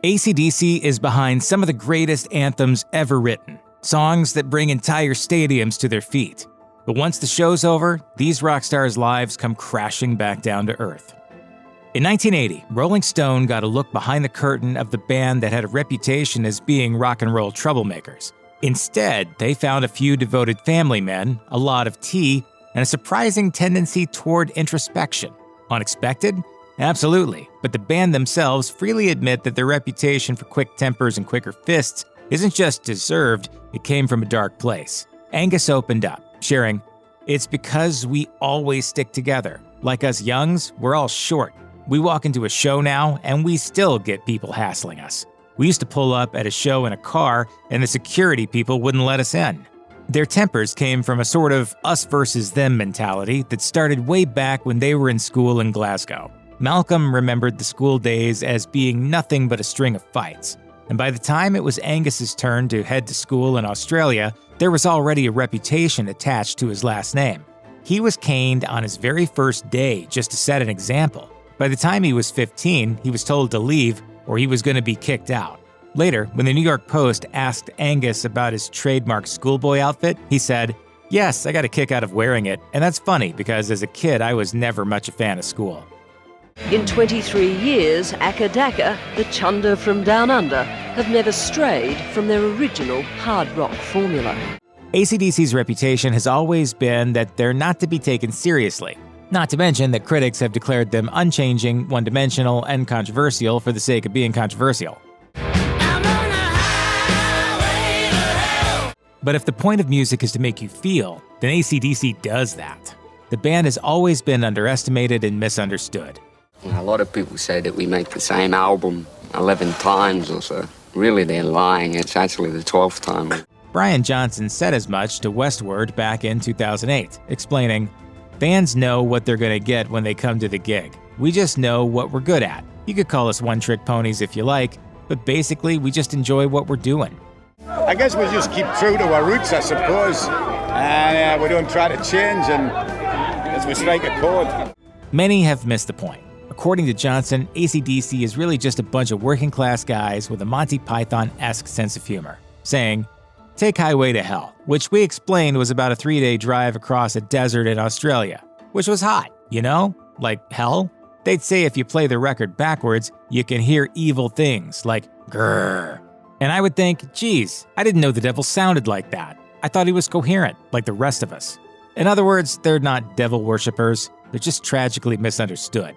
ACDC is behind some of the greatest anthems ever written, songs that bring entire stadiums to their feet. But once the show's over, these rock stars' lives come crashing back down to earth. In 1980, Rolling Stone got a look behind the curtain of the band that had a reputation as being rock and roll troublemakers. Instead, they found a few devoted family men, a lot of tea, and a surprising tendency toward introspection. Unexpected? Absolutely, but the band themselves freely admit that their reputation for quick tempers and quicker fists isn't just deserved, it came from a dark place. Angus opened up, sharing, "It's because we always stick together. Like us youngs, we're all short. We walk into a show now, and we still get people hassling us. We used to pull up at a show in a car, and the security people wouldn't let us in." Their tempers came from a sort of us versus them mentality that started way back when they were in school in Glasgow. Malcolm remembered the school days as being nothing but a string of fights. And by the time it was Angus's turn to head to school in Australia, there was already a reputation attached to his last name. He was caned on his very first day just to set an example. By the time he was 15, he was told to leave or he was going to be kicked out. Later, when the New York Post asked Angus about his trademark schoolboy outfit, he said, "Yes, I got a kick out of wearing it, and that's funny because as a kid I was never much a fan of school." In 23 years, Akka Dakka, the Chunder from Down Under, have never strayed from their original hard rock formula. ACDC's reputation has always been that they're not to be taken seriously. Not to mention that critics have declared them unchanging, one-dimensional, and controversial for the sake of being controversial. But if the point of music is to make you feel, then ACDC does that. The band has always been underestimated and misunderstood. A lot of people say that we make the same album 11 times or so. Really, they're lying. It's actually the 12th time. Brian Johnson said as much to Westward back in 2008, explaining, "Fans know what they're going to get when they come to the gig. We just know what we're good at. You could call us one-trick ponies if you like, but basically we just enjoy what we're doing." I guess we just keep true to our roots, I suppose. And we don't try to change, and as we strike a chord. Many have missed the point. According to Johnson, ACDC is really just a bunch of working-class guys with a Monty Python-esque sense of humor, saying, "Take Highway to Hell," which we explained was about a 3-day drive across a desert in Australia, which was hot, you know? Like hell? They'd say if you play the record backwards, you can hear evil things like grrr. And I would think, geez, I didn't know the devil sounded like that. I thought he was coherent, like the rest of us. In other words, they're not devil worshippers, they're just tragically misunderstood.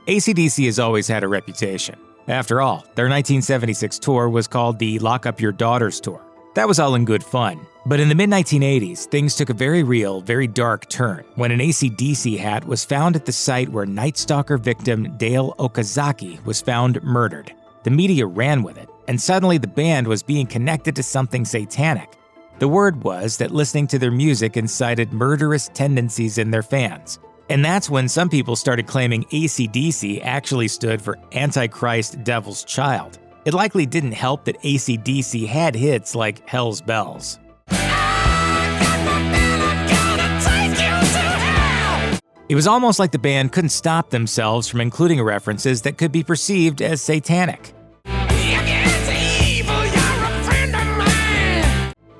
ACDC has always had a reputation. After all, their 1976 tour was called the Lock Up Your Daughters Tour. That was all in good fun. But in the mid-1980s, things took a very real, very dark turn when an ACDC hat was found at the site where Night Stalker victim Dale Okazaki was found murdered. The media ran with it, and suddenly the band was being connected to something satanic. The word was that listening to their music incited murderous tendencies in their fans. And that's when some people started claiming ACDC actually stood for Antichrist Devil's Child. It likely didn't help that ACDC had hits like Hell's Bells. It was almost like the band couldn't stop themselves from including references that could be perceived as satanic.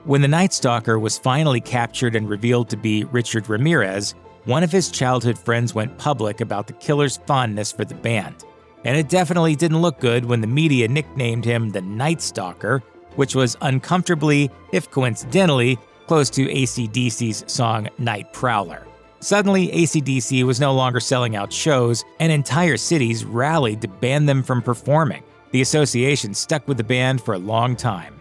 When the Night Stalker was finally captured and revealed to be Richard Ramirez, one of his childhood friends went public about the killer's fondness for the band. And it definitely didn't look good when the media nicknamed him the Night Stalker, which was uncomfortably, if coincidentally, close to ACDC's song Night Prowler. Suddenly, ACDC was no longer selling out shows, and entire cities rallied to ban them from performing. The association stuck with the band for a long time.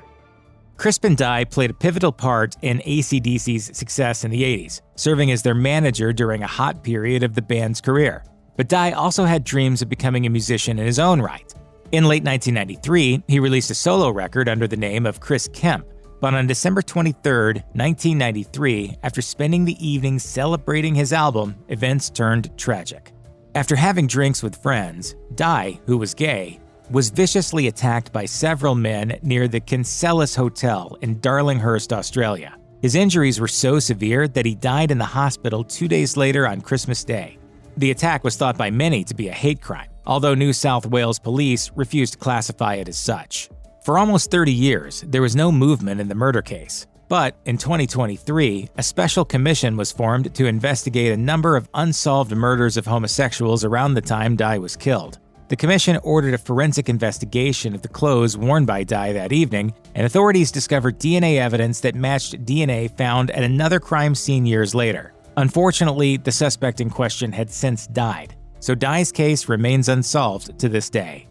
Crispin Dye played a pivotal part in ACDC's success in the 80s, serving as their manager during a hot period of the band's career. But Dye also had dreams of becoming a musician in his own right. In late 1993, he released a solo record under the name of Chris Kemp, but on December 23, 1993, after spending the evening celebrating his album, events turned tragic. After having drinks with friends, Dye, who was gay, was viciously attacked by several men near the Kinsellas Hotel in Darlinghurst, Australia. His injuries were so severe that he died in the hospital 2 days later on Christmas Day. The attack was thought by many to be a hate crime, although New South Wales police refused to classify it as such. For almost 30 years, there was no movement in the murder case. But in 2023, a special commission was formed to investigate a number of unsolved murders of homosexuals around the time Dye was killed. The commission ordered a forensic investigation of the clothes worn by Dye that evening, and authorities discovered DNA evidence that matched DNA found at another crime scene years later. Unfortunately, the suspect in question had since died, so Dye's case remains unsolved to this day.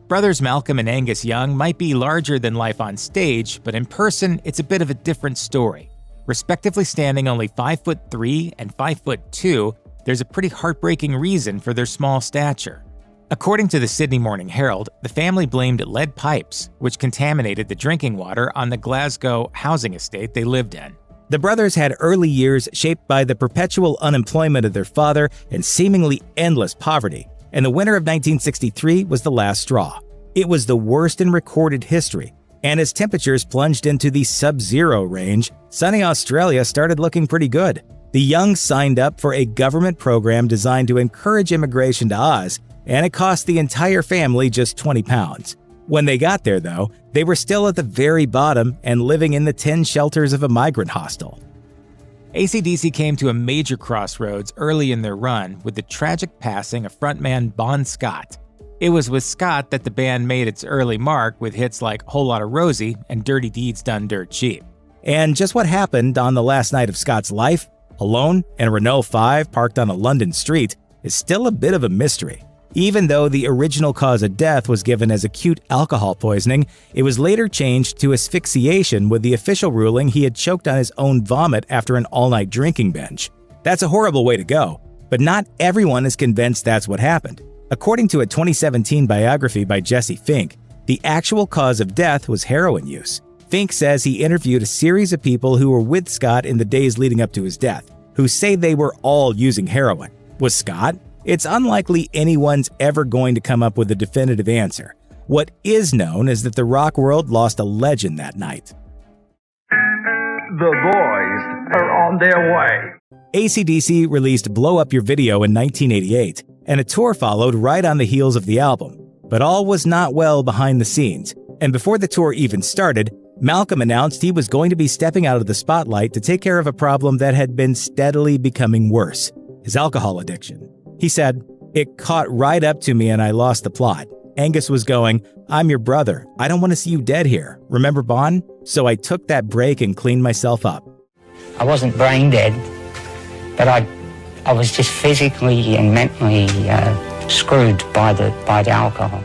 Brothers Malcolm and Angus Young might be larger than life on stage, but in person, it's a bit of a different story. Respectively standing only 5'3" and 5'2", there's a pretty heartbreaking reason for their small stature. According to the Sydney Morning Herald, the family blamed lead pipes, which contaminated the drinking water on the Glasgow housing estate they lived in. The brothers had early years shaped by the perpetual unemployment of their father and seemingly endless poverty, and the winter of 1963 was the last straw. It was the worst in recorded history, and as temperatures plunged into the sub-zero range, sunny Australia started looking pretty good. The Youngs signed up for a government program designed to encourage immigration to Oz, and it cost the entire family just £20. When they got there, though, they were still at the very bottom and living in the 10 shelters of a migrant hostel. ACDC came to a major crossroads early in their run with the tragic passing of frontman Bon Scott. It was with Scott that the band made its early mark with hits like Whole Lotta Rosie and Dirty Deeds Done Dirt Cheap. And just what happened on the last night of Scott's life, alone in a Renault 5 parked on a London street, is still a bit of a mystery. Even though the original cause of death was given as acute alcohol poisoning, it was later changed to asphyxiation with the official ruling he had choked on his own vomit after an all-night drinking binge. That's a horrible way to go, but not everyone is convinced that's what happened. According to a 2017 biography by Jesse Fink, the actual cause of death was heroin use. Fink says he interviewed a series of people who were with Scott in the days leading up to his death, who say they were all using heroin. Was Scott? It's unlikely anyone's ever going to come up with a definitive answer. What is known is that the rock world lost a legend that night. The boys are on their way. ACDC released Blow Up Your Video in 1988, and a tour followed right on the heels of the album. But all was not well behind the scenes, and before the tour even started, Malcolm announced he was going to be stepping out of the spotlight to take care of a problem that had been steadily becoming worse: his alcohol addiction. He said, "It caught right up to me and I lost the plot. Angus was going, 'I'm your brother. I don't want to see you dead here. Remember Bon?' So I took that break and cleaned myself up." I wasn't brain dead, but I was just physically and mentally screwed by the alcohol.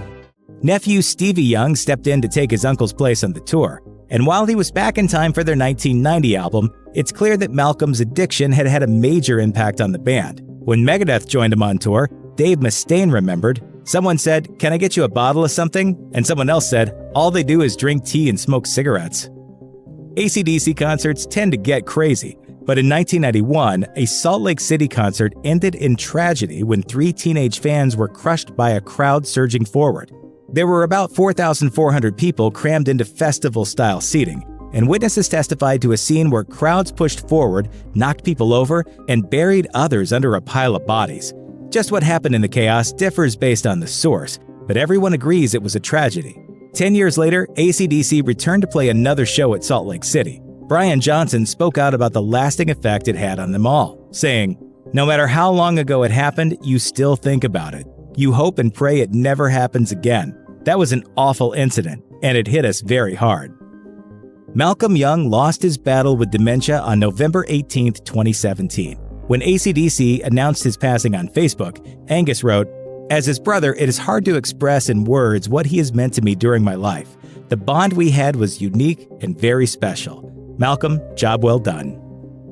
Nephew Stevie Young stepped in to take his uncle's place on the tour, and while he was back in time for their 1990 album, it's clear that Malcolm's addiction had had a major impact on the band. When Megadeth joined him on tour, Dave Mustaine remembered, "Someone said, 'Can I get you a bottle of something?' And someone else said, 'All they do is drink tea and smoke cigarettes.'" ACDC concerts tend to get crazy, but in 1991, a Salt Lake City concert ended in tragedy when 3 teenage fans were crushed by a crowd surging forward. There were about 4,400 people crammed into festival-style seating, and witnesses testified to a scene where crowds pushed forward, knocked people over, and buried others under a pile of bodies. Just what happened in the chaos differs based on the source, but everyone agrees it was a tragedy. 10 years later, ACDC returned to play another show at Salt Lake City. Brian Johnson spoke out about the lasting effect it had on them all, saying, "No matter how long ago it happened, you still think about it. You hope and pray it never happens again. That was an awful incident, and it hit us very hard." Malcolm Young lost his battle with dementia on November 18, 2017. When ACDC announced his passing on Facebook, Angus wrote, "As his brother, it is hard to express in words what he has meant to me during my life. The bond we had was unique and very special. Malcolm, job well done."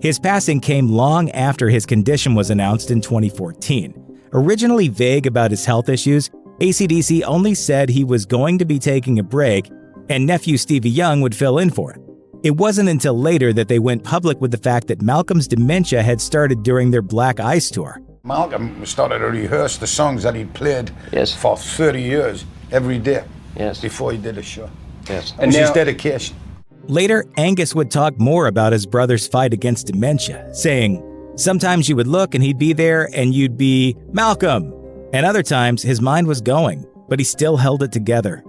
His passing came long after his condition was announced in 2014. Originally vague about his health issues, ACDC only said he was going to be taking a break and nephew Stevie Young would fill in for it. It wasn't until later that they went public with the fact that Malcolm's dementia had started during their Black Ice tour. Malcolm started to rehearse the songs that he'd played for 30 years, every day, before he did a show. Yes. And his dedication. Later, Angus would talk more about his brother's fight against dementia, saying, "Sometimes you would look and he'd be there and you'd be, 'Malcolm!' And other times, his mind was going, but he still held it together.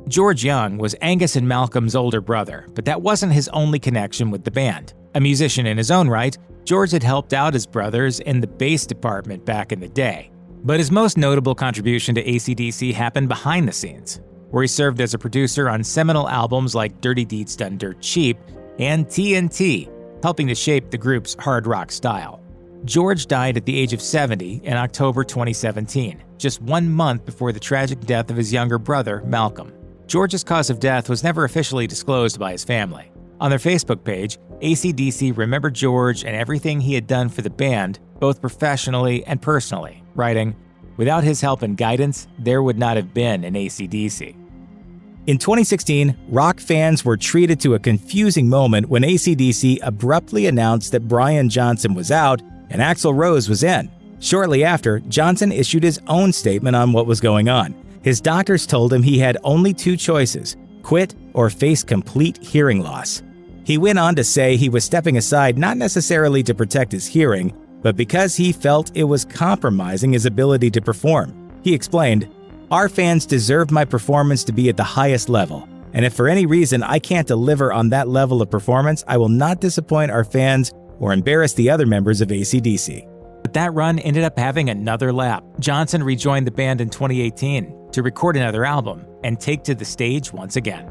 George Young was Angus and Malcolm's older brother, but that wasn't his only connection with the band. A musician in his own right, George had helped out his brothers in the bass department back in the day. But his most notable contribution to ACDC happened behind the scenes, where he served as a producer on seminal albums like Dirty Deeds Done Dirt Cheap and TNT, helping to shape the group's hard rock style. George died at the age of 70 in October 2017, just 1 month before the tragic death of his younger brother, Malcolm. George's cause of death was never officially disclosed by his family. On their Facebook page, ACDC remembered George and everything he had done for the band, both professionally and personally, writing, "Without his help and guidance, there would not have been an ACDC." In 2016, rock fans were treated to a confusing moment when ACDC abruptly announced that Brian Johnson was out and Axl Rose was in. Shortly after, Johnson issued his own statement on what was going on. His doctors told him he had only 2 choices: quit or face complete hearing loss. He went on to say he was stepping aside not necessarily to protect his hearing, but because he felt it was compromising his ability to perform. He explained, "Our fans deserve my performance to be at the highest level, and if for any reason I can't deliver on that level of performance, I will not disappoint our fans or embarrass the other members of ACDC." But that run ended up having another lap. Johnson rejoined the band in 2018 to record another album and take to the stage once again.